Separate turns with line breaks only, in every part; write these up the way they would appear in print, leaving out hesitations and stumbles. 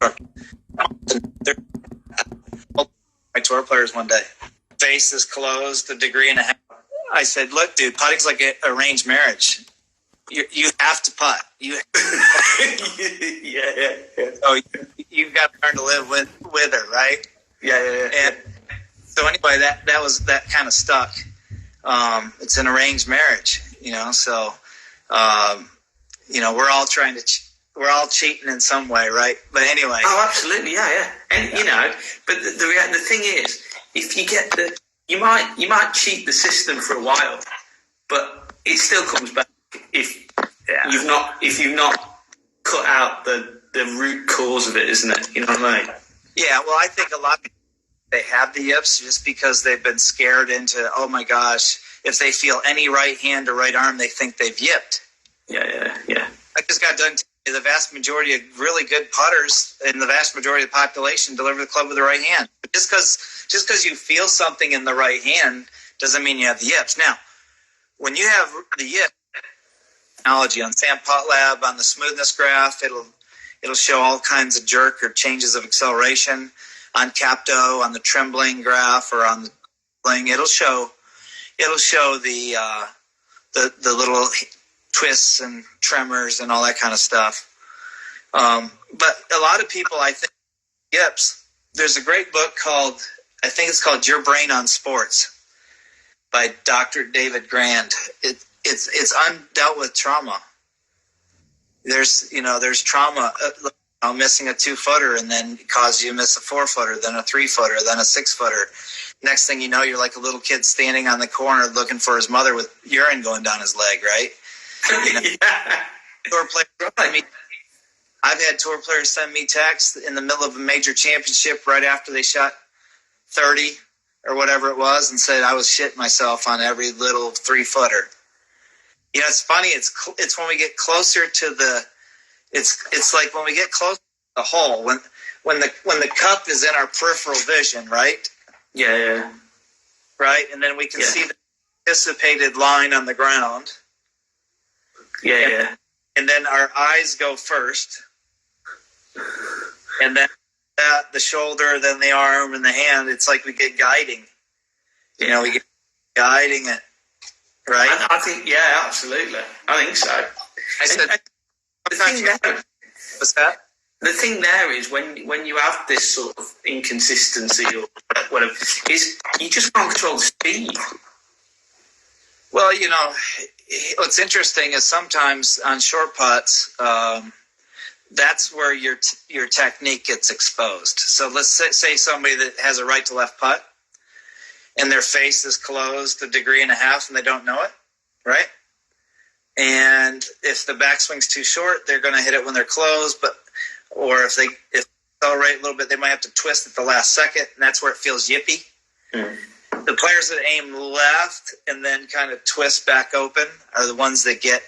My tour players one day. Face is closed, a degree and a half. I said, look, dude, putting's like an arranged marriage. You have to putt. Yeah. So you've got to learn to live with her, right? Yeah. And so anyway, that kind of stuck. It's an arranged marriage, so, we're all trying to, we're all cheating in some way, right? But anyway.
Oh, absolutely. Yeah. And, but the thing is, if you get you might cheat the system for a while, but it still comes back if you've not cut out the root cause of it, isn't it? You know what I mean?
Yeah. Well, I think a lot of people, they have the yips just because they've been scared into, oh my gosh, if they feel any right hand or right arm, they think they've yipped.
Yeah.
I just got done telling you the vast majority of really good putters and the vast majority of the population deliver the club with the right hand. But just because you feel something in the right hand doesn't mean you have the yips. Now, when you have the yip technology on Sam Putt Lab, on the smoothness graph, it'll show all kinds of jerk or changes of acceleration. On Capto, on the trembling graph, or on the playing, it'll show the little twists and tremors and all that kind of stuff. But a lot of people, I think, yips. There's a great book called Your Brain on Sports by Dr. David Grand. It's undealt with trauma. There's trauma. Missing a 2-footer and then cause you to miss a 4-footer, then a 3-footer, then a 6-footer. Next thing you know, you're like a little kid standing on the corner looking for his mother with urine going down his leg, right? Yeah. Tour players, I've had tour players send me texts in the middle of a major championship right after they shot 30 or whatever it was and said I was shitting myself on every little 3-footer. It's funny. It's when we get closer to the. It's like when we get close to the hole, when the cup is in our peripheral vision, right?
Yeah.
Right, and then we can see the anticipated line on the ground.
Yeah.
And then our eyes go first, and then the shoulder, then the arm, and the hand. It's like we get guiding. We get guiding it, right?
I think, yeah, absolutely. I think so. The thing there,
what's that?
The thing there is when you have this sort of inconsistency or whatever, is you just can't control the speed.
Well, what's interesting is sometimes on short putts, that's where your technique gets exposed. So let's say somebody that has a right to left putt, and their face is closed a degree and a half, and they don't know it, right? And if the backswing's too short, they're going to hit it when they're closed. Or if they accelerate a little bit, they might have to twist at the last second, and that's where it feels yippy. Mm. The players that aim left and then kind of twist back open are the ones that get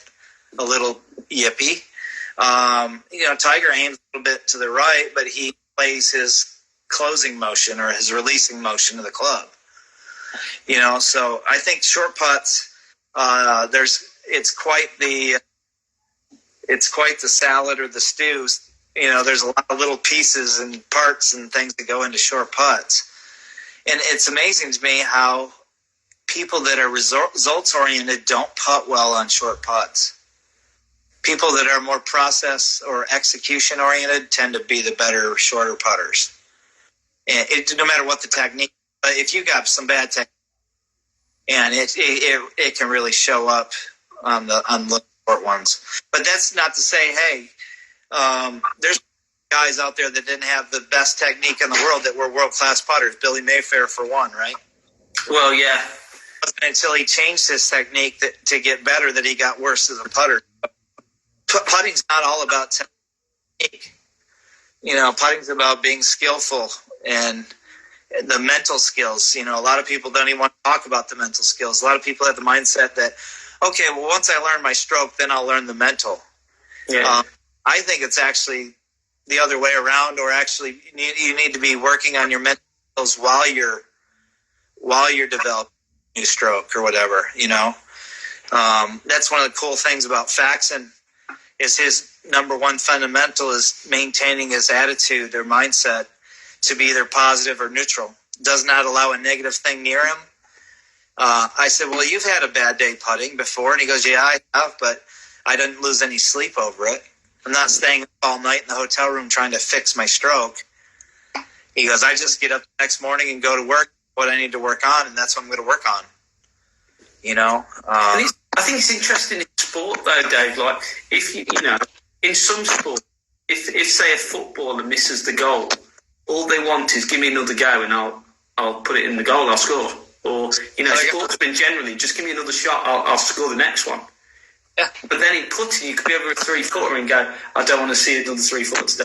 a little yippy. Tiger aims a little bit to the right, but he plays his closing motion or his releasing motion of the club. So I think short putts, it's quite the salad or the stew. There's a lot of little pieces and parts and things that go into short putts. And it's amazing to me how people that are results oriented don't putt well on short putts. People that are more process or execution oriented tend to be the better shorter putters. And no matter what the technique, but if you got some bad technique, and it can really show up on the short ones. But that's not to say, hey, there's guys out there that didn't have the best technique in the world that were world-class putters. Billy Mayfair, for one, right?
Well, yeah.
It wasn't until he changed his technique to get better that he got worse as a putter. Putting's not all about technique. Putting's about being skillful and the mental skills. A lot of people don't even want to talk about the mental skills. A lot of people have the mindset that, okay, well, once I learn my stroke, then I'll learn the mental. Yeah. I think it's actually the other way around, or actually you need to be working on your mental skills while you're developing a new stroke or whatever. That's one of the cool things about Faxon is his number one fundamental is maintaining his attitude or mindset to be either positive or neutral. Does not allow a negative thing near him. I said, well, you've had a bad day putting before. And he goes, yeah, I have, but I didn't lose any sleep over it. I'm not staying up all night in the hotel room trying to fix my stroke. He goes, I just get up the next morning and go to work, what I need to work on, and that's what I'm going to work on. You know?
I think it's interesting in sport, though, Dave. Like, if in some sport, if say a footballer misses the goal, all they want is give me another go and I'll put it in the goal, I'll score. Or, sportsmen generally, just give me another shot, I'll score the next one.
Yeah.
But then in putting, you could be over a 3-footer and go, I don't want to see another 3-footer today.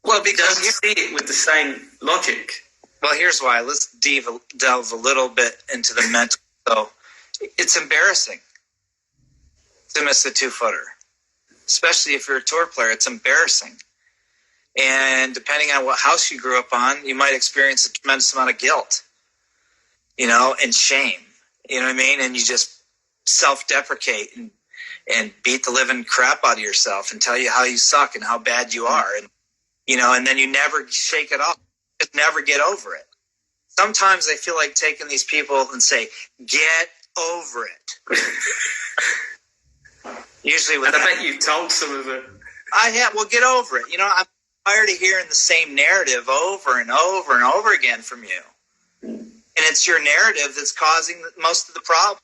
Well, because
you see it with the same logic.
Well, here's why. Let's delve a little bit into the mental. So it's embarrassing to miss a 2-footer, especially if you're a tour player. It's embarrassing. And depending on what house you grew up on, you might experience a tremendous amount of guilt, and shame. You know what I mean? And you just self-deprecate and beat the living crap out of yourself and tell you how you suck and how bad you are. And then you never shake it off. Just never get over it. Sometimes I feel like taking these people and say, get over it. Usually with
I bet you've told some of them.
I have. Well, get over it. I'm tired of hearing the same narrative over and over and over again from you. And it's your narrative that's causing most of the problem.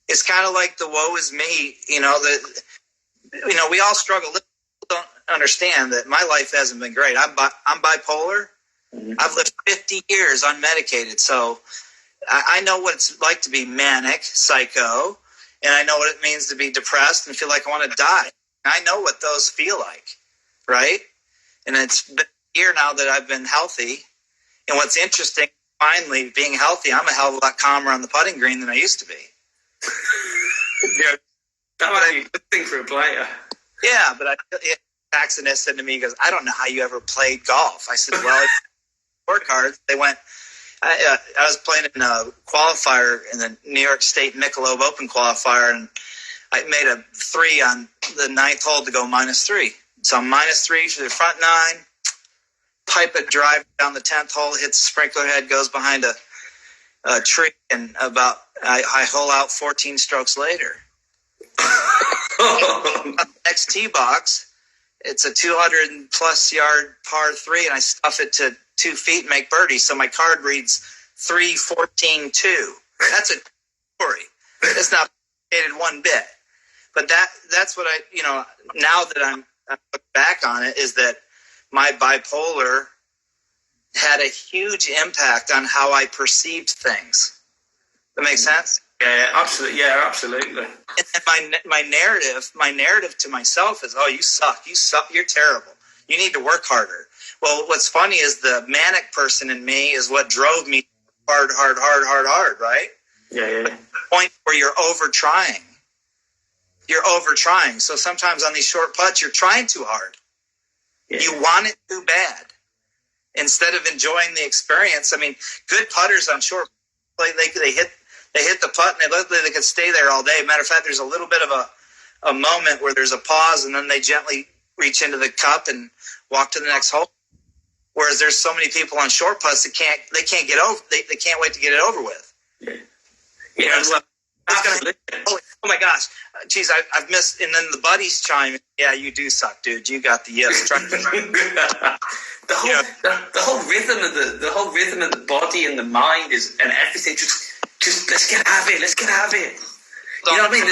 It's kind of like the woe is me, we all struggle. People don't understand that my life hasn't been great. I'm bipolar. Mm-hmm. I've lived 50 years unmedicated. So I know what it's like to be manic, psycho, and I know what it means to be depressed and feel like I want to die. I know what those feel like, right? And it's been a year now that I've been healthy. And what's interesting, finally, being healthy, I'm a hell of a lot calmer on the putting green than I used to be.
That might be a good thing for a player.
Yeah, but Saxon said to me, he goes, I don't know how you ever played golf. I said, well, scorecards. They went, I was playing in a qualifier in the New York State Michelob Open qualifier, and I made a 3 on the 9th hole to go -3. So I'm -3 for the front 9, pipe it, drive down the 10th hole, hits the sprinkler head, goes behind a tree, and I hole out 14 strokes later. Next tee box, it's a 200+ yard par 3, and I stuff it to 2 feet and make birdie. So my card reads 3-14-2. That's a story. It's not updated one bit. But that's what now that I'm looking back on it, is that my bipolar had a huge impact on how I perceived things. That makes sense?
Yeah, absolutely. Yeah, absolutely.
And my narrative to myself is, oh, you suck, you're terrible. You need to work harder. Well, what's funny is the manic person in me is what drove me hard, right?
Yeah.
The point where you're over trying. So sometimes on these short putts, you're trying too hard. Yeah. You want it too bad. Instead of enjoying the experience. I mean, good putters on short, they hit the putt, and they could stay there all day. Matter of fact, there's a little bit of a moment where there's a pause, and then they gently reach into the cup and walk to the next hole. Whereas there's so many people on short putts that they can't get over. They can't wait to get it over with.
Yeah.
Oh my gosh, geez, I've missed. And then the buddies chime in. Yeah, you do suck, dude. You got the yips.
The whole rhythm of the body and the mind and everything. Just let's get out of it. Let's get out of it.
So, you know what I mean?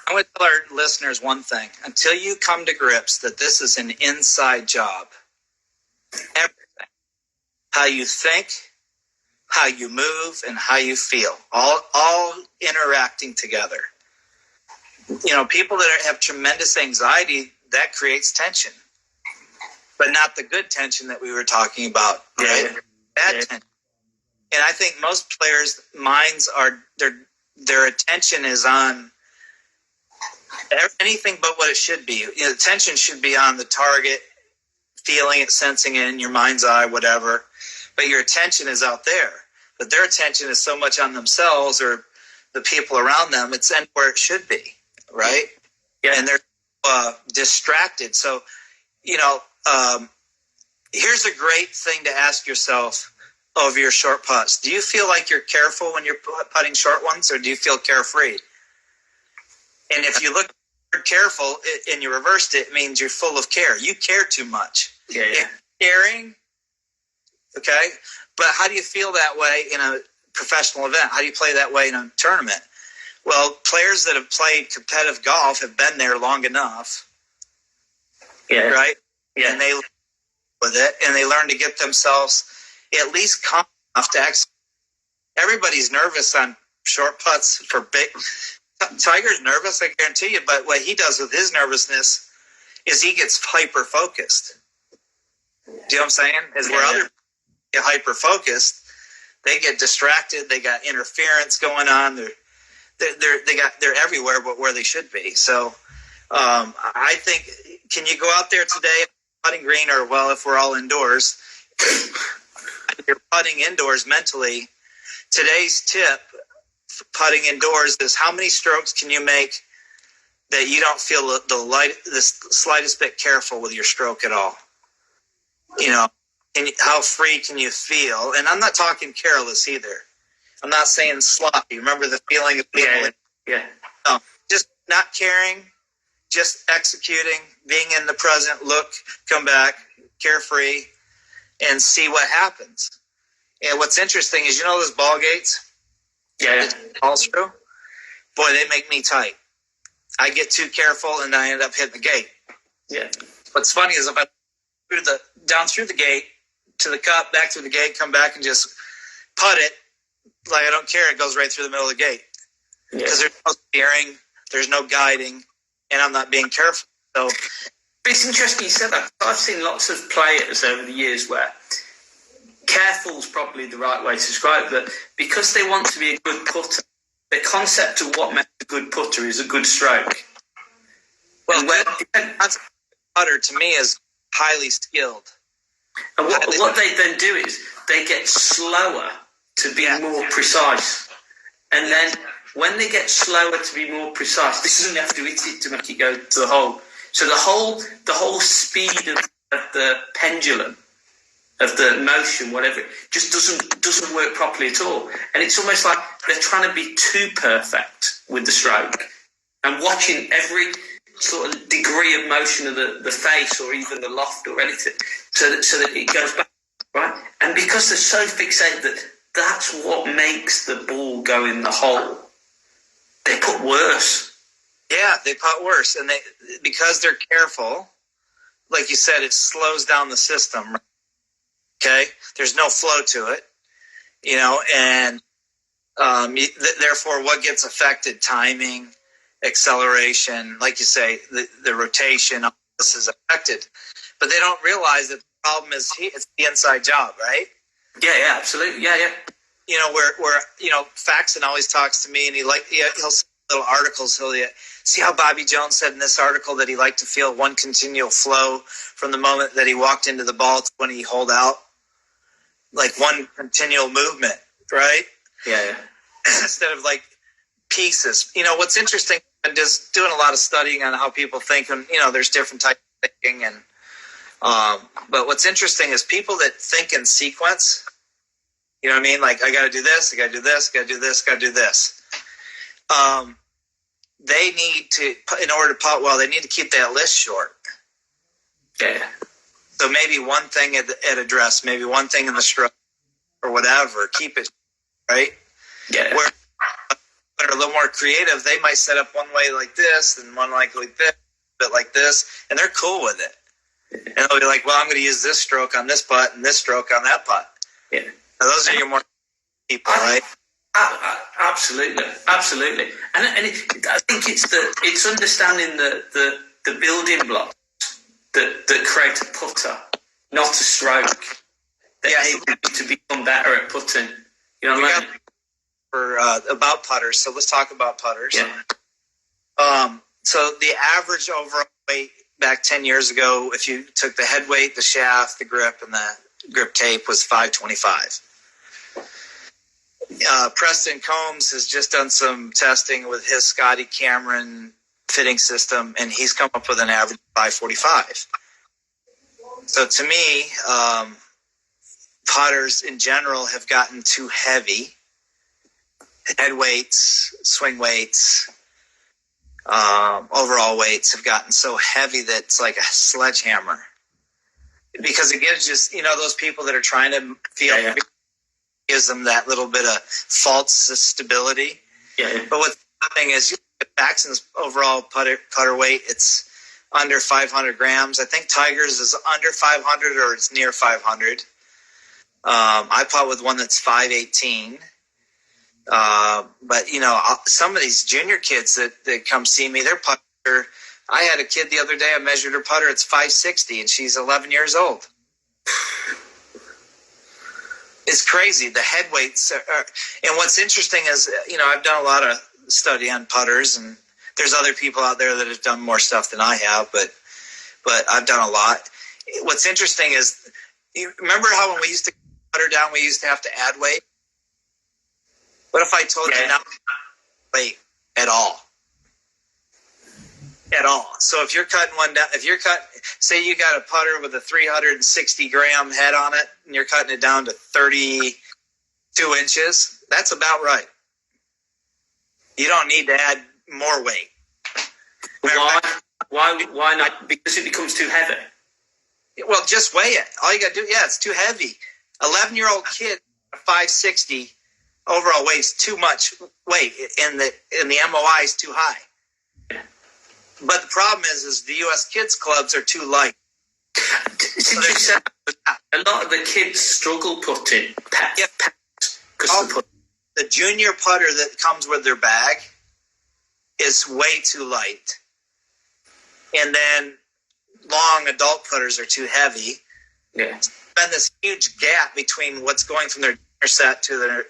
I want to tell our listeners one thing. Until you come to grips that this is an inside job, everything, how you think, how you move, and how you feel, all interacting together. People that have tremendous anxiety, that creates tension, but not the good tension that we were talking about, right? Bad tension. And I think most players' minds their attention is on anything but what it should be. The attention should be on the target, feeling it, sensing it in your mind's eye, whatever. But your attention is out there. But their attention is so much on themselves or the people around them. It's where it should be, right?
Yeah.
And they're distracted. So, here's a great thing to ask yourself of your short putts. Do you feel like you're careful when you're putting short ones, or do you feel carefree? And if you look careful and you reversed it, it means you're full of care. You care too much.
Yeah.
Caring, okay? But how do you feel that way in a professional event? How do you play that way in a tournament? Well, players that have played competitive golf have been there long enough.
Yeah.
Right?
Yeah.
And they learn with it, and they learn to get themselves at least calm enough to actually. Everybody's nervous on short putts for big. Tiger's nervous, I guarantee you, but what he does with his nervousness is he gets hyper focused. Do you know what I'm saying? Where other people get hyper focused, they get distracted. They got interference going on. They're everywhere, but where they should be. So, I think, can you go out there today, putting green, or if we're all indoors, you're putting indoors mentally. Today's tip, putting indoors, is how many strokes can you make that you don't feel the slightest bit careful with your stroke at all? How free can you feel? And I'm not talking careless either. I'm not saying sloppy. Remember the feeling of being No, just not caring, just executing, being in the present, look, come back, carefree, and see what happens. And what's interesting is, those ball gates?
Yeah.
Balls through? Boy, they make me tight. I get too careful and I end up hitting the gate.
Yeah.
What's funny is if I down through the gate to the cup, back through the gate, come back and just putt it, like I don't care, it goes right through the middle of the gate. Because there's no steering, there's no guiding, and I'm not being careful. So
it's interesting you said that. I've seen lots of players over the years where careful is probably the right way to describe it, because they want to be a good putter. The concept of what makes a good putter is a good stroke.
Well, putter to me is highly skilled.
And what they then do is they get slower to be more precise. And then when they get slower to be more precise, this doesn't have to hit it to make it go to the hole. So the whole speed of the pendulum, of the motion, whatever, just doesn't work properly at all. And it's almost like they're trying to be too perfect with the stroke, and watching every sort of degree of motion of the face or even the loft or anything, so that it goes back, right? And because they're so fixated that that's what makes the ball go in the hole, they put worse.
Yeah, they putt worse, and because they're careful, like you said, it slows down the system. Okay, there's no flow to it, and therefore, what gets affected? Timing, acceleration, like you say, the rotation. All this is affected, but they don't realize that the problem is it's the inside job, right?
Yeah, absolutely, yeah.
Where Faxon always talks to me, and he'll say little articles. He'll see how Bobby Jones said in this article that he liked to feel one continual flow from the moment that he walked into the ball to when he holed out, like one continual movement, right?
Yeah.
Instead of like pieces. What's interesting, and just doing a lot of studying on how people think, and there's different types of thinking, and but what's interesting is people that think in sequence. You know what I mean? Like, I got to do this, I got to do this, got to do this, got to do this. They need to, in order to putt well, they need to keep that list short.
Yeah.
So maybe one thing at address, maybe one thing in the stroke, or whatever. Keep it right.
Yeah.
Where they're a little more creative, they might set up one way like this, and one like this, but like this, and they're cool with it. And they'll be like, "Well, I'm going to use this stroke on this putt and this stroke on that putt."
Yeah.
Now, those are your more people, right?
Absolutely. And I think it's understanding the building blocks that create a putter, not a stroke. They need to become better at putting. You know what I mean?
For about putters, so let's talk about putters.
Yeah.
So the average overall weight back 10 years ago, if you took the head weight, the shaft, the grip, and the grip tape, was 525. Preston Combs has just done some testing with his Scotty Cameron fitting system, and he's come up with an average of 545. So to me, putters in general have gotten too heavy. Head weights, swing weights, overall weights have gotten so heavy that it's like a sledgehammer. Because it gives just, those people that are trying to feel, gives them that little bit of false stability.
Yeah.
But what's happening is Jackson's overall putter weight, it's under 500 grams. I think Tiger's is under 500 or it's near 500. I putt with one that's 518. But, some of these junior kids that come see me, their putter, I had a kid the other day, I measured her putter, it's 560, and she's 11 years old. It's crazy. The head weights are, and what's interesting is, I've done a lot of study on putters, and there's other people out there that have done more stuff than I have, but I've done a lot. What's interesting is, you remember how when we used to putter down, we used to have to add weight? What if I told you not to weight at all? At all. So if you're cutting one down, say you got a putter with a 360 gram head on it, and you're cutting it down to 32 inches, that's about right. You don't need to add more weight.
Why not? Because it becomes too heavy.
Well, just weigh it. All you got to do, it's too heavy. 11-year-old kid, 560 overall weight's too much weight, and the MOI is too high. But the problem is the U.S. kids clubs are too light.
A lot of the kids struggle putting
the junior putter that comes with their bag is way too light. And then long adult putters are too heavy.
Yeah.
There's been this huge gap between what's going from their set to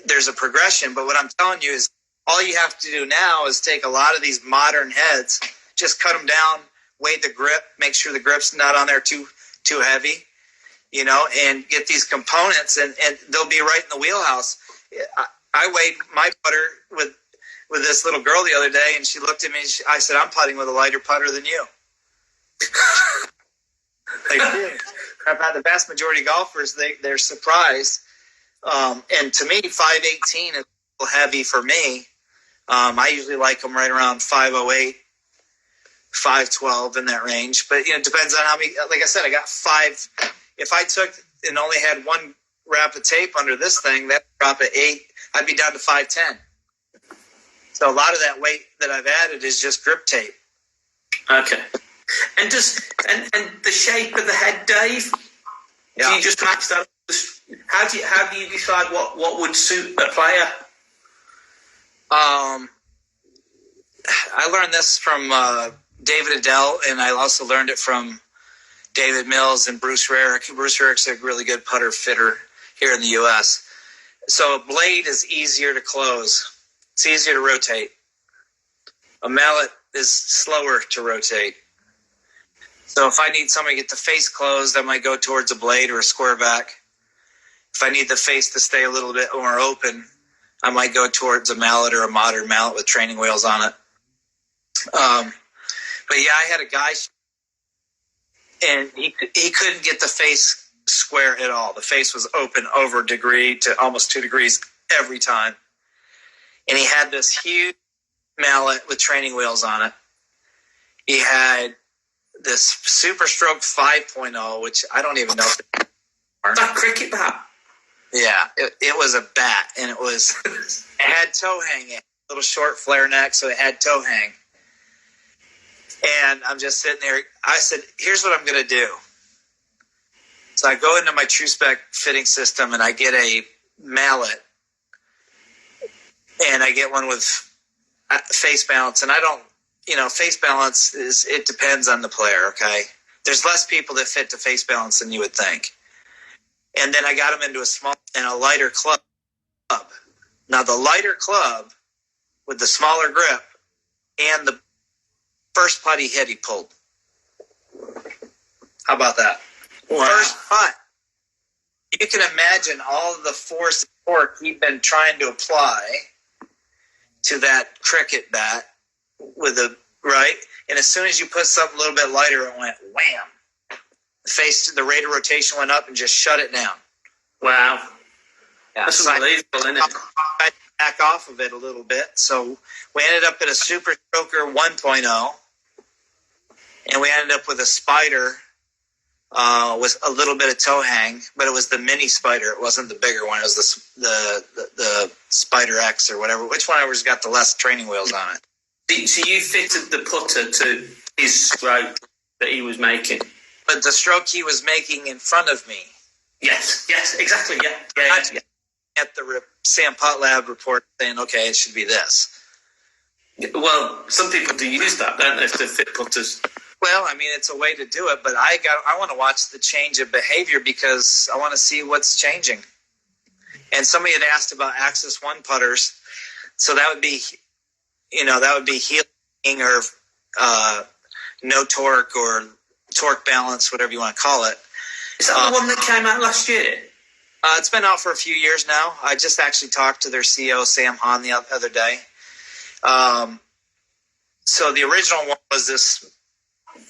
there's a progression. But what I'm telling you is, all you have to do now is take a lot of these modern heads, just cut them down, weigh the grip, make sure the grip's not on there too heavy, and get these components, and they'll be right in the wheelhouse. I weighed my putter with this little girl the other day, and she looked at me, and I said, I'm putting with a lighter putter than you. I've had the vast majority of golfers, they're surprised. And to me, 518 is a little heavy for me. I usually like them right around 508, 512 in that range. But, it depends on how many, like I said, I got 5. If I took and only had one wrap of tape under this thing, that drop at 8, I'd be down to 510. So a lot of that weight that I've added is just grip tape.
Okay. And the shape of the head, Dave?
Yeah.
Do you just match that? How do you decide what would suit a player?
I learned this from David Adele, and I also learned it from David Mills and Bruce Rarick. Bruce Rarick's a really good putter fitter here in the U.S. So a blade is easier to close. It's easier to rotate. A mallet is slower to rotate. So if I need somebody to get the face closed, I might go towards a blade or a square back. If I need the face to stay a little bit more open, I might go towards a mallet or a modern mallet with training wheels on it. But yeah, I had a guy, and he couldn't get the face square at all. The face was open over a degree to almost 2 degrees every time. And he had this huge mallet with training wheels on it. He had this Super Stroke 5.0, which I don't even know if it's
that cricket bat.
Yeah, it was a bat, and it had toe hang, a little short flare neck, so it had toe hang. And I'm just sitting there. I said, here's what I'm going to do. So I go into my True Spec fitting system, and I get a mallet, and I get one with face balance. And I don't, face balance it depends on the player, okay? There's less people that fit to face balance than you would think. And then I got him into a small and a lighter club. Now the lighter club with the smaller grip and the first putt he hit, he pulled. How about that? Wow. First putt. You can imagine all of the force and torque he'd been trying to apply to that cricket bat with a right? And as soon as you put something a little bit lighter, it went wham. The rate of rotation went up and just shut it down.
Wow.
Yeah,
That's unbelievable, isn't it?
I back off of it a little bit. So we ended up at a Super Stroker 1.0, and we ended up with a Spider with a little bit of toe hang, but it was the mini Spider. It wasn't the bigger one. It was the Spider X or whatever. Which one ever's got the less training wheels on it?
So you fitted the putter to his stroke that he was making?
But the stroke he was making in front of me.
Yes, exactly, yeah.
At the Sam Pot Lab report saying, okay, it should be this.
Well, some people do use that, don't they, to fit putters?
Well, I mean, it's a way to do it, but I want to watch the change of behavior because I want to see what's changing. And somebody had asked about Axis 1 putters, so that would be healing or no torque or torque balance, whatever you want to call it.
Is that the one that came out last year?
It's been out for a few years now. I just actually talked to their CEO, Sam Hahn, the other day. So the original one was this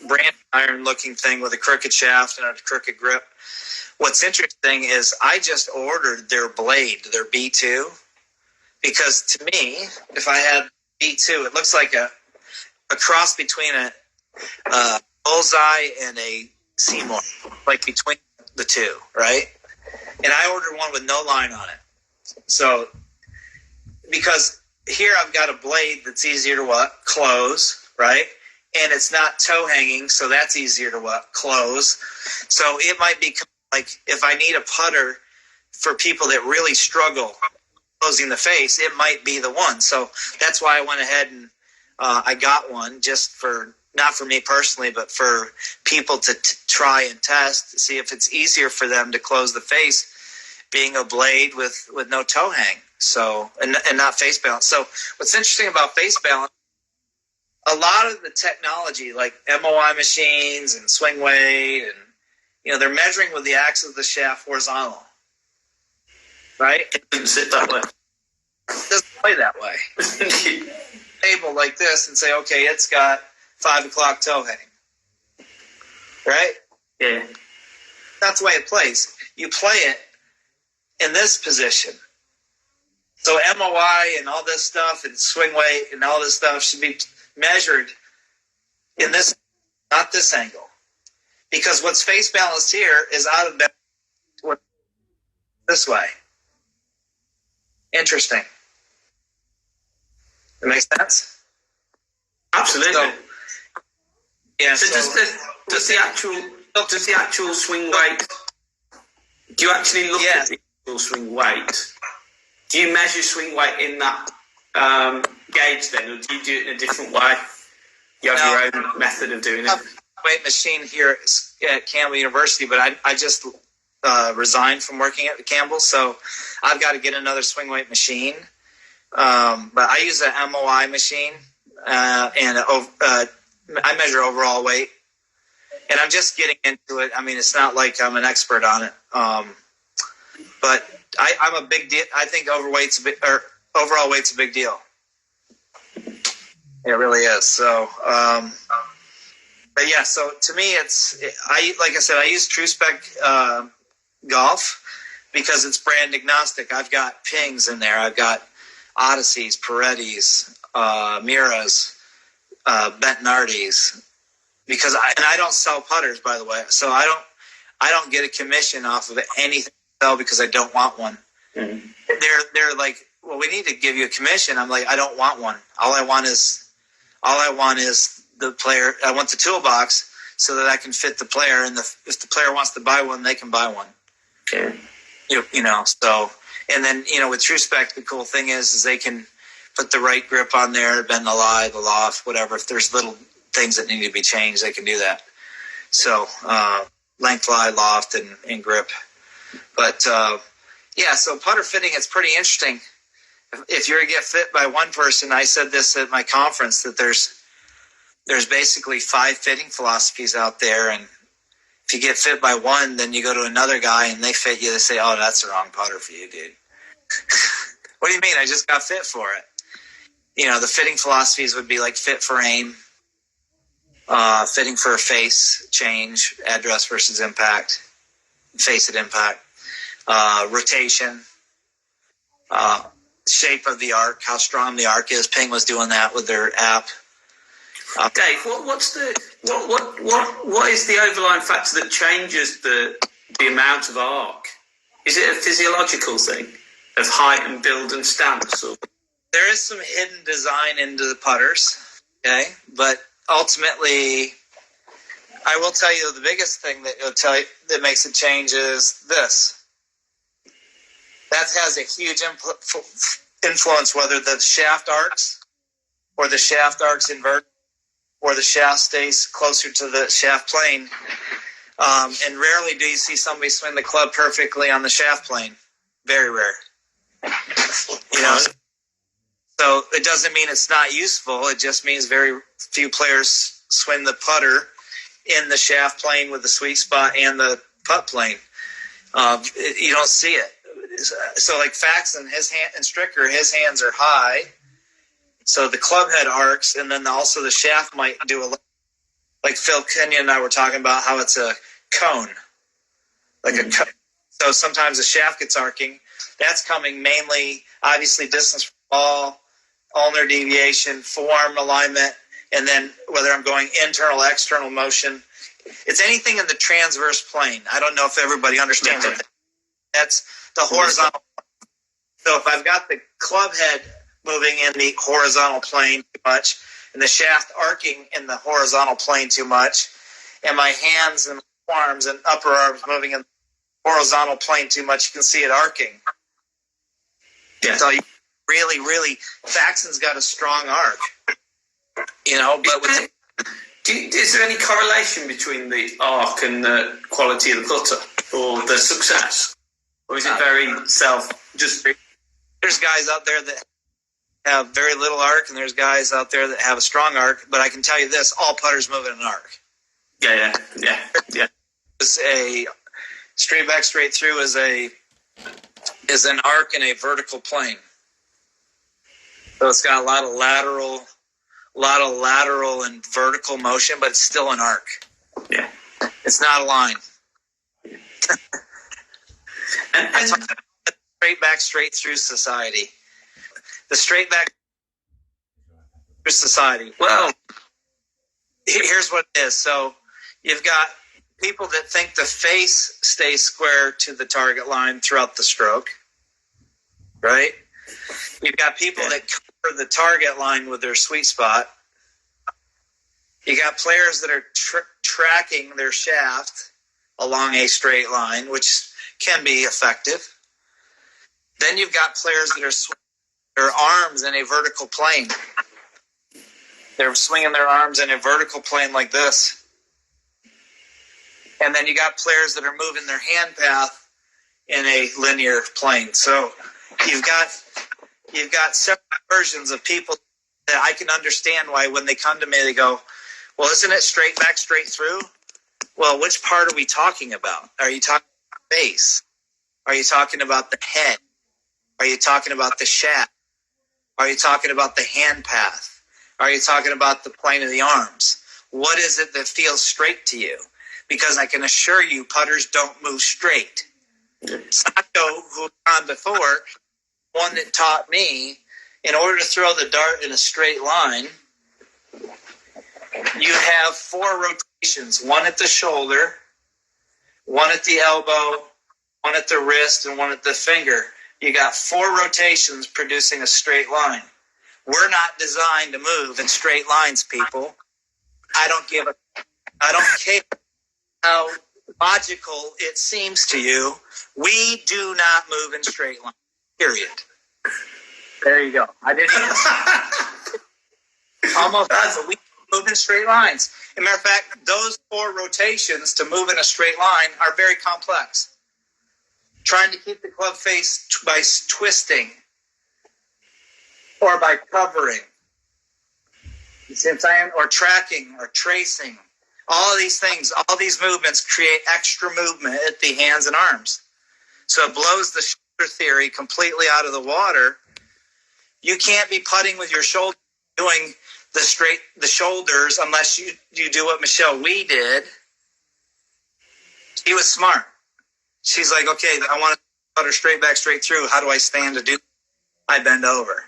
brand iron-looking thing with a crooked shaft and a crooked grip. What's interesting is I just ordered their blade, their B2, because to me, if I had B2, it looks like a cross between a Bullseye and a Seymour, like between the two, right? And I ordered one with no line on it. So, because here I've got a blade that's easier to close, right? And it's not toe hanging, so that's easier to close. So it might be like if I need a putter for people that really struggle closing the face, it might be the one. So that's why I went ahead and I got one just for, not for me personally, but for people to try and test to see if it's easier for them to close the face being a blade with no toe hang. So, and not face balance. So what's interesting about face balance, a lot of the technology like MOI machines and swing weight and, they're measuring with the axis of the shaft horizontal, right?
It doesn't sit that way.
It doesn't play that way. Table like this and say, okay, it's got 5 o'clock toe hang, right?
Yeah.
That's the way it plays. You play it in this position. So MOI and all this stuff and swing weight and all this stuff should be measured in this, not this angle. Because what's face balanced here is out of balance this way. Interesting. That makes sense?
Absolutely.
So, yeah.
So does the actual swing weight? Do you actually look at the actual swing weight? Do you measure swing weight in that gauge then, or do you do it in a different way? You have your own method of doing it.
Weight machine here at Campbell University, but I just resigned from working at Campbell, so I've got to get another swing weight machine. But I use an MOI machine, and I measure overall weight, and I'm just getting into it. I mean, it's not like I'm an expert on it, but I'm a big deal. I think overall weight's a big deal. It really is. So, but yeah. So to me, like I said, I use TrueSpec Golf because it's brand agnostic. I've got Pings in there. I've got Odysseys, Perettis, Miras, Bentonardi's, because I don't sell putters, by the way. So I don't get a commission off of anything I sell because I don't want one. Mm-hmm. They're like, well, we need to give you a commission. I'm like, I don't want one. All I want is the player. I want the toolbox so that I can fit the player. And if the player wants to buy one, they can buy one.
Okay.
So, and then, with TrueSpec, the cool thing is they can put the right grip on there, bend the lie, the loft, whatever. If there's little things that need to be changed, they can do that. So, length, lie, loft, and grip. But, so putter fitting, it's pretty interesting. If you're going to get fit by one person, I said this at my conference, that there's basically 5 fitting philosophies out there, and if you get fit by one, then you go to another guy and they fit you. They say, "Oh, that's the wrong putter for you, dude." What do you mean? I just got fit for it. The fitting philosophies would be like fit for aim, fitting for a face change, address versus impact, face at impact, rotation, shape of the arc, how strong the arc is. Ping was doing that with their app.
Dave, what is the overlying factor that changes the amount of arc? Is it a physiological thing of height and build and stance? Or?
There is some hidden design into the putters, okay, but ultimately, I will tell you the biggest thing that makes it change is this. That has a huge influence whether the shaft arcs or the shaft arcs invert or the shaft stays closer to the shaft plane. And rarely do you see somebody swing the club perfectly on the shaft plane. Very rare. So it doesn't mean it's not useful. It just means very few players swing the putter in the shaft plane with the sweet spot and the putt plane. You don't see it. So like Faxon, and Stricker, his hands are high. So the club head arcs, and then also the shaft might do like Phil Kenyon and I were talking about how it's a cone. Like a cone. So sometimes the shaft gets arcing. That's coming mainly, obviously, distance from ball, ulnar deviation, form alignment, and then whether I'm going internal, external motion. It's anything in the transverse plane. I don't know if everybody understands it. That's the horizontal. So if I've got the club head moving in the horizontal plane too much, and the shaft arcing in the horizontal plane too much, and my hands and arms and upper arms moving in the horizontal plane too much, you can see it arcing. Yeah. So you really, Faxon's got a strong arc. But
is there any correlation between the arc and the quality of the putter or the success? Or is it very
There's guys out there that have very little arc, and there's guys out there that have a strong arc, but I can tell you this, all putters move in an arc.
Yeah.
It's a straight back, straight through is an arc in a vertical plane. So it's got a lot of lateral and vertical motion, but it's still an arc.
Yeah.
It's not a line.
and
straight back, straight through society. The straight back through society. Well, here's what it is. So you've got people that think the face stays square to the target line throughout the stroke, right? You've got people that cover the target line with their sweet spot. You got players that are tracking their shaft along a straight line, which can be effective. Then you've got players that are swinging their arms in a vertical plane. They're swinging their arms in a vertical plane like this. And then you got players that are moving their hand path in a linear plane. So you've got several versions of people that I can understand why when they come to me, they go, well, isn't it straight back, straight through? Well, which part are we talking about? Are you talking about the face? Are you talking about the head? Are you talking about the shaft? Are you talking about the hand path? Are you talking about the plane of the arms? What is it that feels straight to you? Because I can assure you, putters don't move straight. Sato, who was on before, one that taught me, in order to throw the dart in a straight line, you have 4 rotations, one at the shoulder, one at the elbow, one at the wrist, and one at the finger. You got 4 rotations producing a straight line. We're not designed to move in straight lines, people. I don't care how logical it seems to you. We do not move in straight lines, period. There you go. I didn't even almost but we move in straight lines. As a matter of fact, those 4 rotations to move in a straight line are very complex. Trying to keep the club face by twisting or by covering. You see what I'm saying? Or tracking or tracing. All of these things, all these movements create extra movement at the hands and arms. So it blows the shoulder theory completely out of the water. You can't be putting with your shoulder doing the shoulders, unless you do what Michelle Wee did. She was smart. She's like, okay, I want to putter straight back, straight through. How do I stand to do? I bend over.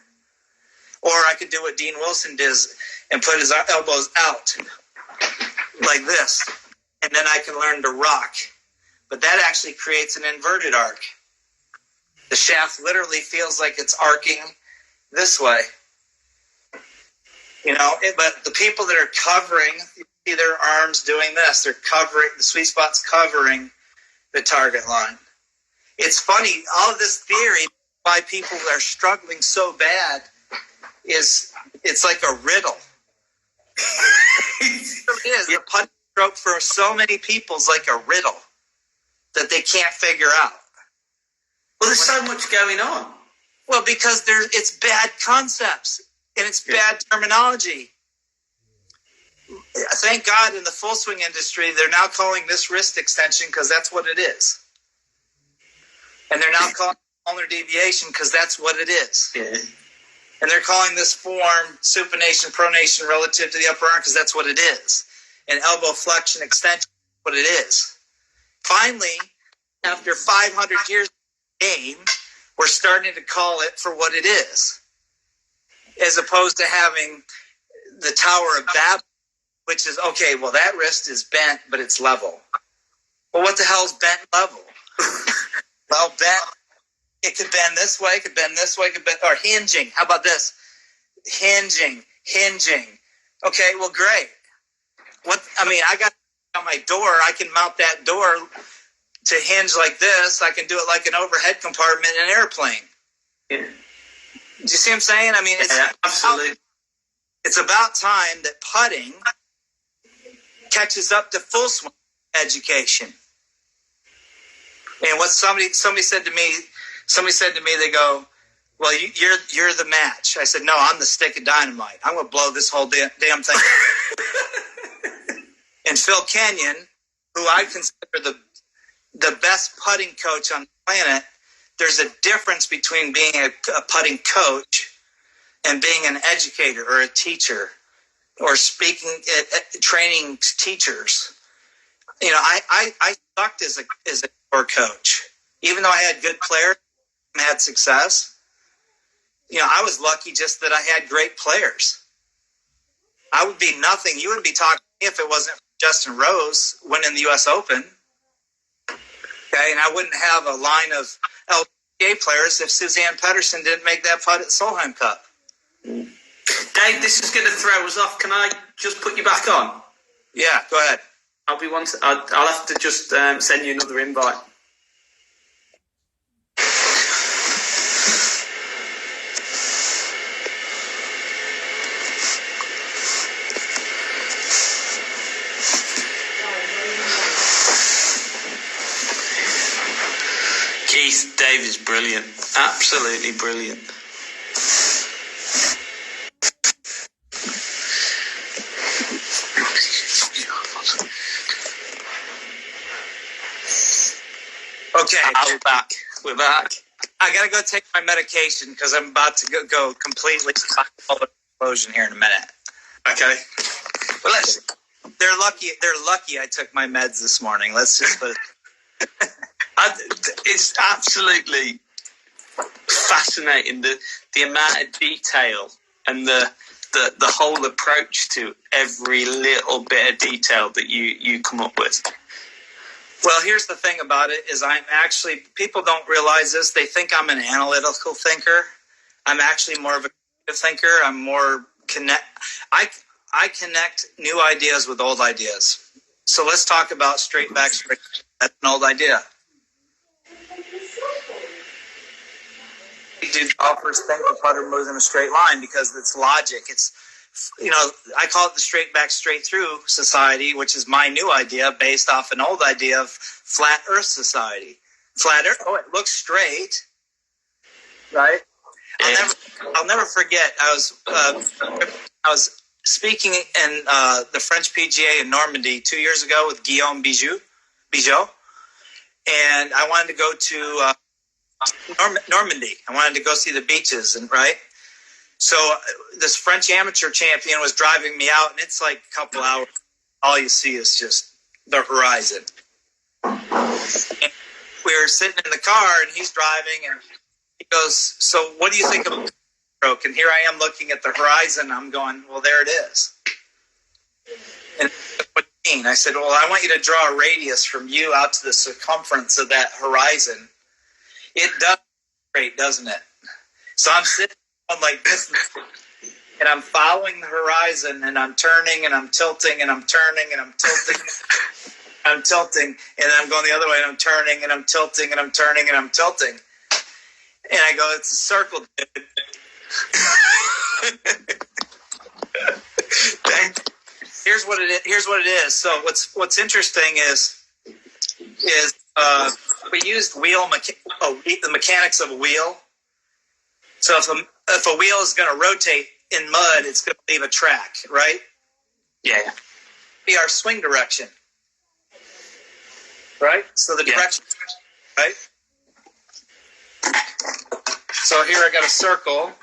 Or I could do what Dean Wilson does and put his elbows out like this. And then I can learn to rock. But that actually creates an inverted arc. The shaft literally feels like it's arcing this way. But the people that are covering, you see their arms doing this. They're covering, the sweet spot's covering the target line. It's funny, all of this theory, why people are struggling so bad, it's like a riddle. It is. The putting stroke for so many people is like a riddle that they can't figure out.
Well, there's so much going on.
Well, because it's bad concepts and it's bad terminology. Thank God in the full swing industry, they're now calling this wrist extension because that's what it is. And they're now calling it ulnar deviation because that's what it is.
Yeah.
And they're calling this form supination, pronation relative to the upper arm because that's what it is. And elbow flexion extension is what it is. Finally, after 500 years of the game, we're starting to call it for what it is. As opposed to having the Tower of Babel, which is, okay, well, that wrist is bent, but it's level. Well, what the hell is bent level? Well, bent, it could bend this way, it could bend this way, it could bend, or hinging. How about this? Hinging. Okay, well, great. I got on my door, I can mount that door to hinge like this. I can do it like an overhead compartment in an airplane.
Yeah.
Do you see what I'm saying?
Absolutely.
It's about time that putting catches up to full swing education. And what somebody said to me, they go, well, you're the match. I said, no, I'm the stick of dynamite. I'm going to blow this whole damn thing. And Phil Kenyon, who I consider the best putting coach on the planet, there's a difference between being a putting coach and being an educator or a teacher or speaking, training teachers. I sucked as a core coach. Even though I had good players and had success, I was lucky just that I had great players. I would be nothing. You wouldn't be talking to me if it wasn't for Justin Rose winning the U.S. Open. Okay, and I wouldn't have a line of LPGA players if Suzanne Pedersen didn't make that putt at Solheim Cup.
Dave, this is going to throw us off. Can I just put you back on?
Yeah, go ahead.
I'll have to just send you another invite. Keith, Dave is brilliant. Absolutely brilliant.
Okay.
We're back.
I got to go take my medication because I'm about to go completely explosion here in a minute.
Okay.
Well, they're lucky I took my meds this morning. Let's just put it.
It's absolutely fascinating the amount of detail and the whole approach to every little bit of detail that you come up with.
Well, here's the thing about it is people don't realize this. They think I'm an analytical thinker. I'm actually more of a creative thinker. I'm more I connect new ideas with old ideas. So let's talk about straight back. That's an old idea. Do golfers think the putter moves in a straight line because it's logic. It's, I call it the straight back, straight through society, which is my new idea based off an old idea of flat earth society. Flat earth, it looks straight, right? I'll never forget. I was speaking in the French PGA in Normandy 2 years ago with Guillaume Bigot, and I wanted to go to Normandy. I wanted to go see the beaches, So this French amateur champion was driving me out, and it's like a couple hours. All you see is just the horizon. And we were sitting in the car, and he's driving, and he goes, "So what do you think of stroke?" And here I am looking at the horizon. I'm going, "Well, there it is." And what do you mean? I said, "Well, I want you to draw a radius from you out to the circumference of that horizon." It does great, doesn't it? So I'm sitting on like this, and I'm following the horizon, and I'm turning, and I'm tilting, and I'm turning, and I'm tilting. I'm tilting, and I'm going the other way, and I'm turning, and I'm tilting, and I'm turning, and I'm tilting. And I go, "It's a circle, dude." Here's what it is. So what's interesting is we used the mechanics of a wheel. So if a wheel is going to rotate in mud, it's going to leave a track, right?
Yeah.
Be our swing direction, right? So the direction, right? So here I got a circle,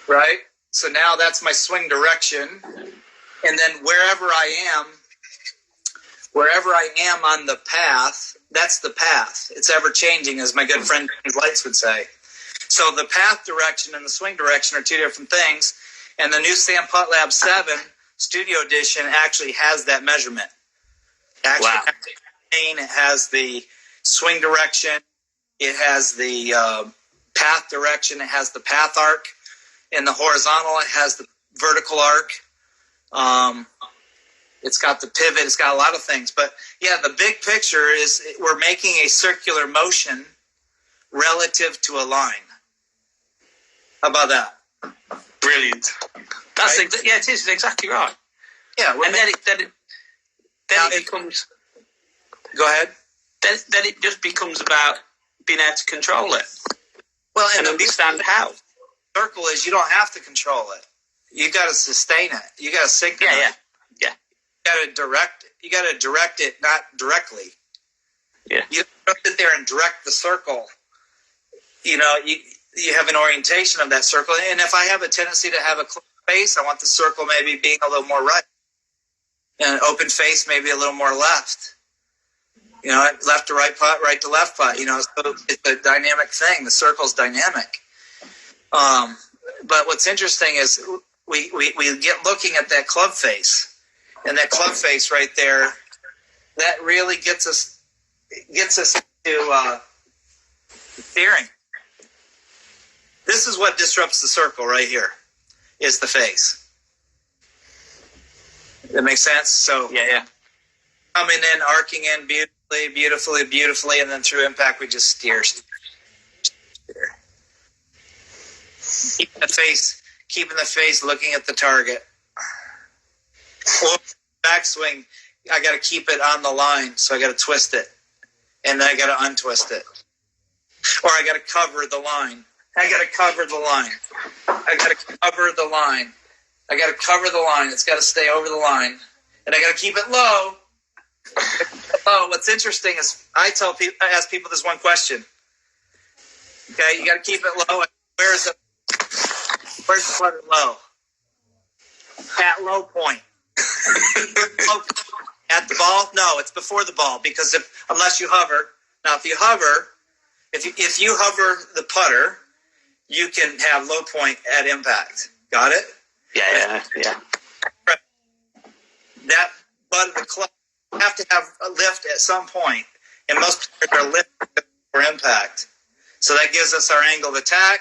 right? So now that's my swing direction, and then wherever I am on the path, that's the path. It's ever changing, as my good friend Lights would say. So the path direction and the swing direction are two different things. And the new Sam Putt Lab 7 Studio Edition actually has that measurement. It has the swing direction. It has the path direction. It has the path arc. In the horizontal, it has the vertical arc. It's got the pivot. It's got a lot of things. But, yeah, the big picture is we're making a circular motion relative to a line. How about that?
Brilliant. That's
right?
It is exactly right.
Yeah,
and then it becomes.
Go ahead.
Then it just becomes about being able to control it.
Well,
and understand how.
Circle is you don't have to control it. You got to sustain it. You got to synchronize.
Yeah.
You got to direct it, not directly.
Yeah.
You don't sit there and direct the circle. You know, you have an orientation of that circle. And if I have a tendency to have a closed face, I want the circle maybe being a little more right. And an open face maybe a little more left. You know, left to right putt, right to left putt. You know, so it's a dynamic thing. The circle's dynamic. But what's interesting is we get looking at that club face. And that club face right there, that really gets us to steering. This is what disrupts the circle right here, is the face. That makes sense? So
yeah.
Coming in, arcing in beautifully, and then through impact we just steer. Keeping the face looking at the target. Or backswing, I got to keep it on the line, so I got to twist it, and then I got to untwist it, or I got to cover the line. I got to cover the line. It's got to stay over the line, and I got to keep it low. What's interesting is I ask people this one question. Okay, you got to keep it low. Where's the putter low? At low point. At the ball? No, it's before the ball, because unless you hover. Now, if you hover the putter, you can have low point at impact. Got it?
Yeah.
That butt of the club have to have a lift at some point, and most players are lifted for impact. So that gives us our angle of attack,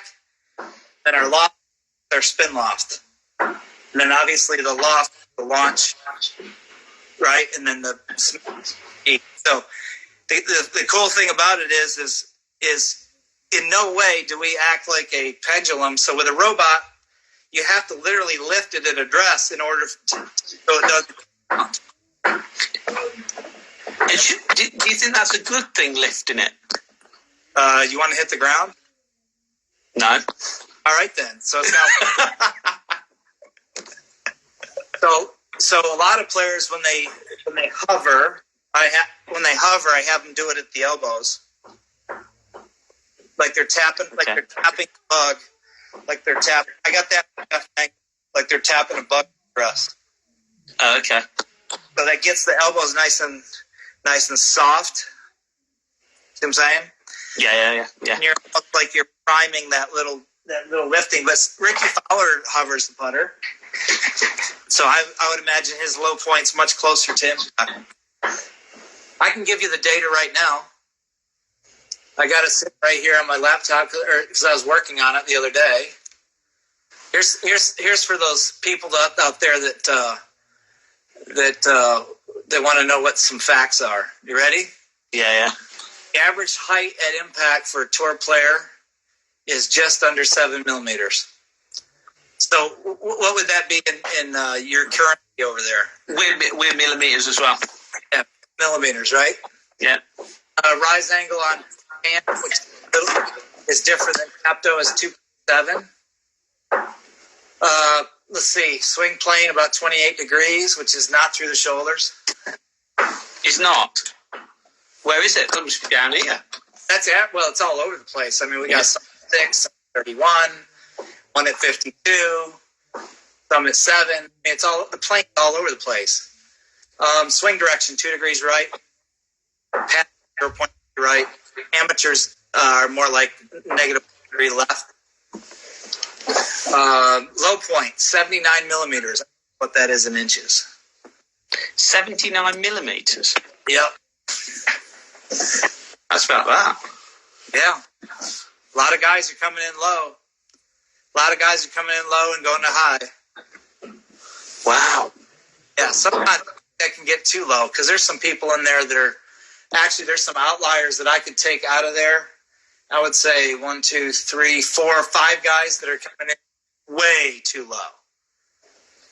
then our loft, our spin loft, and then obviously the loft, the launch, right, and then the speed. So the cool thing about it is in no way do we act like a pendulum. So with a robot, you have to literally lift it at address in order so it doesn't.
Do you think that's a good thing, lifting it?
You want to hit the ground?
No.
All right then. So it's not. So a lot of players when they hover, I have them do it at the elbows, like they're tapping, the bug like they're tapping. I got that like they're tapping a buck breast.
Oh, okay.
So that gets the elbows nice and soft. See what I'm saying?
Yeah.
And you're like you're priming that little lifting. But Ricky Fowler hovers the putter, so I would imagine his low point's much closer to impact. I can give you the data right now. I got it sitting right here on my laptop because I was working on it the other day. Here's for those people out there that want to know what some facts are. You ready?
Yeah.
The average height at impact for a tour player is just under 7 millimeters. So what would that be in your currency over there?
We're millimeters as well.
Yeah, millimeters, right?
Yeah.
Rise angle on hand, which is different than Capto, is 2.7. Let's see, swing plane about 28 degrees, which is not through the shoulders.
It's not. Where is it? It must be down here.
That's it. Well, it's all over the place. I mean, we got some at 6, some at 31, one at 52, some at 7. I mean, it's all the plane all over the place. Swing direction 2 degrees right, pass 0.2 right. Amateurs are more like negative degree left. Low point 79 millimeters. What that is in inches.
79 millimeters.
Yep.
That's about that.
Yeah. A lot of guys are coming in low. A lot of guys are coming in low and going to high.
Wow.
Yeah, sometimes that can get too low because there's some people in there that are actually, there's some outliers that I could take out of there. I would say 1, 2, 3, 4, 5 guys that are coming in way too low.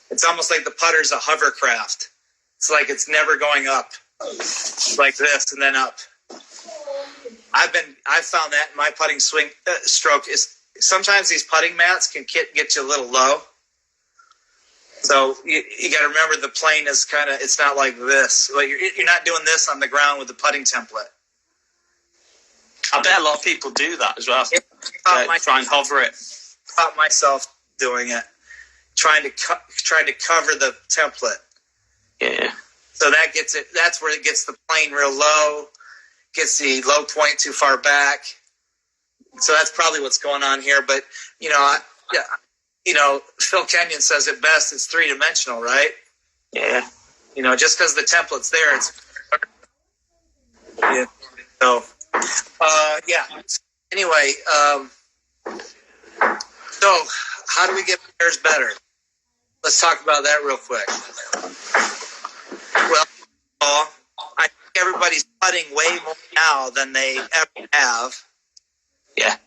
It's almost like the putter's a hovercraft. It's like it's never going up like this and then up. I've found that in my putting swing stroke is sometimes these putting mats can get you a little low. So you got to remember the plane is it's not like this. Like you're not doing this on the ground with the putting template.
I bet a lot of people do that as well. Try and hover it.
Caught myself doing it, trying to cover the template.
Yeah.
So that gets it. That's where it gets the plane real low, gets the low point too far back. So that's probably what's going on here. But Phil Kenyon says it best. It's 3-dimensional, right?
Yeah.
Just because the template's there, it's yeah. So yeah. Anyway, so how do we get players better? Let's talk about that real quick. Well, I think everybody's putting way more now than they ever have.
Yeah.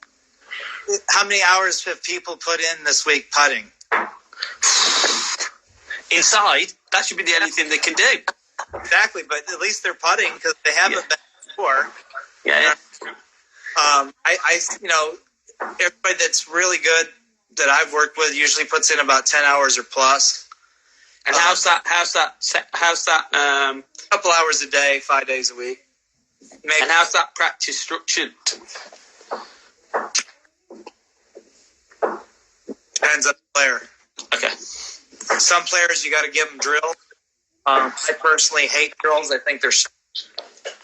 How many hours have people put in this week putting?
Inside, that should be the only thing they can do.
Exactly, but at least they're putting because they haven't been before.
Yeah.
Everybody that's really good that I've worked with usually puts in about 10 hours or plus.
And how's that?
A couple hours a day, 5 days a week. Maybe.
And how's that practice structured?
Depends on the player.
Okay.
Some players you got to give them drills. I personally hate drills. I think they're,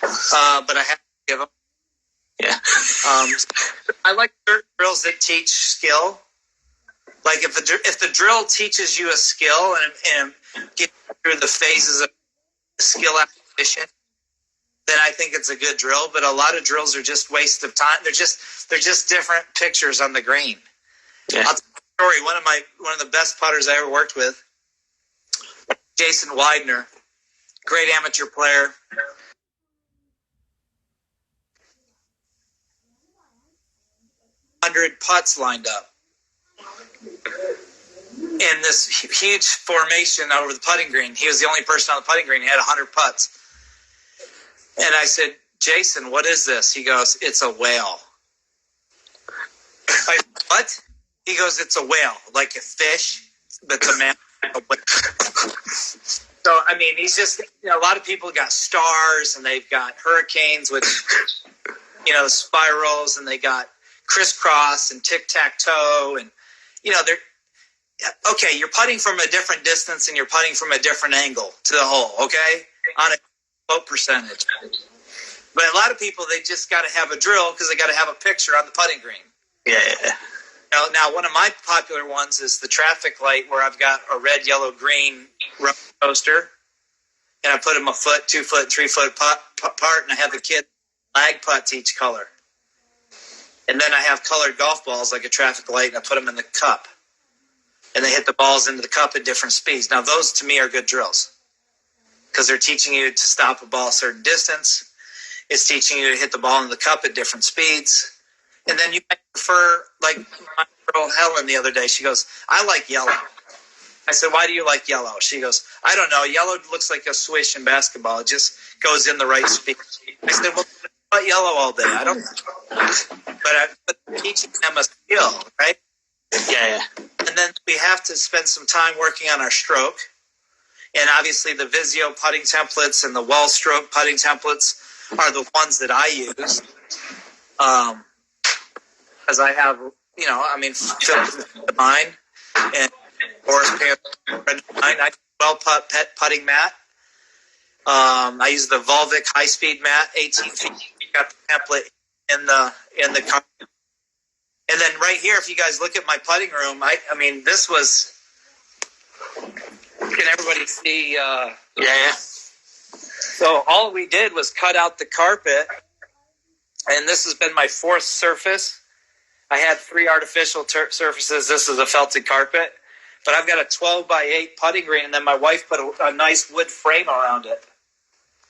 but I have to give them.
Yeah.
I like certain drills that teach skill. Like if the drill teaches you a skill and gets you through the phases of skill acquisition, then I think it's a good drill. But a lot of drills are just waste of time. They're just different pictures on the green.
Yeah.
I'll tell you a story. One of the best putters I ever worked with, Jason Widener, great amateur player. Putts lined up in this huge formation over the putting green. He was the only person on the putting green. He had 100 putts. And I said, Jason, what is this? He goes, it's a whale. I said, what? He goes, it's a whale, like a fish, but it's a man. So, I mean, he's just, a lot of people got stars and they've got hurricanes with, spirals, and they got crisscross and tic-tac-toe, and they're okay. You're putting from a different distance and you're putting from a different angle to the hole. Okay, on a float percentage. But a lot of people, they just got to have a drill because they got to have a picture on the putting green.
Yeah.
Now, one of my popular ones is the traffic light, where I've got a red, yellow, green rubber coaster, and I put them 1 foot, 2 foot, 3 foot apart, and I have the kid lag putt to each color. And then I have colored golf balls like a traffic light, and I put them in the cup. And they hit the balls into the cup at different speeds. Now, those to me are good drills because they're teaching you to stop a ball a certain distance. It's teaching you to hit the ball in the cup at different speeds. And then you might prefer, like my girl Helen the other day, she goes, I like yellow. I said, why do you like yellow? She goes, I don't know. Yellow looks like a swish in basketball. It just goes in the right speed. I said, well, about yellow all day. I don't know. But I'm teaching them a skill, right?
Yeah.
And then we have to spend some time working on our stroke. And obviously the Vizio putting templates and the Well Stroke putting templates are the ones that I use. Because I have, mine and Boris Pan, mine. I Well Putt putting mat. I use the Volvic high speed mat, 18 feet. Got the template in the car. And then right here, if you guys look at my putting room, this was. Can everybody see?
Yeah.
So all we did was cut out the carpet, and this has been my 4th surface. I had 3 artificial surfaces. This is a felted carpet, but I've got a 12 by 8 putting green, and then my wife put a nice wood frame around it.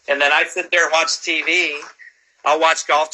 And then I sit there and watch TV. I'll watch Golf Channel.